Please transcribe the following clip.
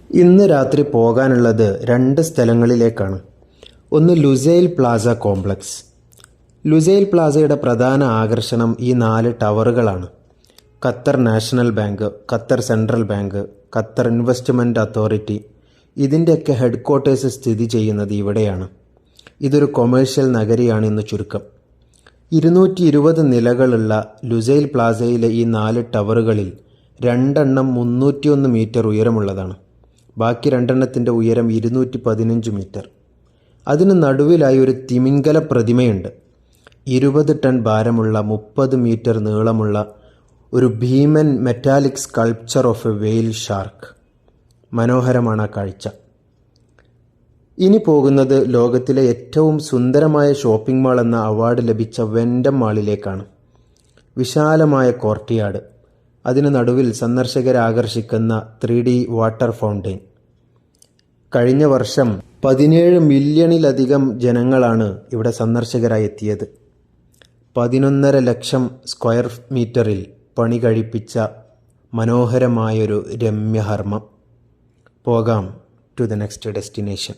ഇന്ന് രാത്രി പോകാനുള്ളത് 2 സ്ഥലങ്ങളിലേക്കാണ്. ഒന്ന് ലുസൈൽ പ്ലാസ കോംപ്ലക്സ്. ലുസൈൽ പ്ലാസയുടെ പ്രധാന ആകർഷണം ഈ 4 ടവറുകളാണ്. Qatar national bank, Qatar central bank, Qatar investment authority ഇതിൻ്റെയൊക്കെ ഹെഡ്ക്വാർട്ടേഴ്സ് സ്ഥിതി ചെയ്യുന്നത് ഇവിടെയാണ്. ഇതൊരു കൊമേഴ്ഷ്യൽ നഗരിയാണെന്ന് ചുരുക്കം. 220 നിലകളുള്ള ലുസൈൽ പ്ലാസയിലെ ഈ 4 ടവറുകളിൽ 2 എണ്ണം 301 മീറ്റർ ഉയരമുള്ളതാണ്. ബാക്കി 2 എണ്ണത്തിൻ്റെ ഉയരം 215 മീറ്റർ. അതിന് നടുവിലായി ഒരു തിമിംഗല പ്രതിമയുണ്ട്. 20 ടൺ ഭാരമുള്ള 30 മീറ്റർ നീളമുള്ള ഒരു ഭീമൻ മെറ്റാലിക് സ്കൾപ്ചർ ഓഫ് എ വെയിൽ ഷാർക്ക്. മനോഹരമാണ് ആ കാഴ്ച. ഇനി പോകുന്നത് ലോകത്തിലെ ഏറ്റവും സുന്ദരമായ ഷോപ്പിംഗ് മാൾ എന്ന അവാർഡ് ലഭിച്ച വെൻഡം മാളിലേക്കാണ്. വിശാലമായ കോർട്ട്യാർഡ്, അതിന് നടുവിൽ സന്ദർശകരെ ആകർഷിക്കുന്ന 3D വാട്ടർ ഫൗണ്ടെയിൻ. കഴിഞ്ഞ വർഷം 17 മില്യണിലധികം ജനങ്ങളാണ് ഇവിടെ സന്ദർശകരായി എത്തിയത്. 11.5 ലക്ഷം സ്ക്വയർ മീറ്ററിൽ പണി കഴിപ്പിച്ച മനോഹരമായൊരു രമ്യഹർമ്മം. പോകാം ടു ദ നെക്സ്റ്റ് ഡെസ്റ്റിനേഷൻ.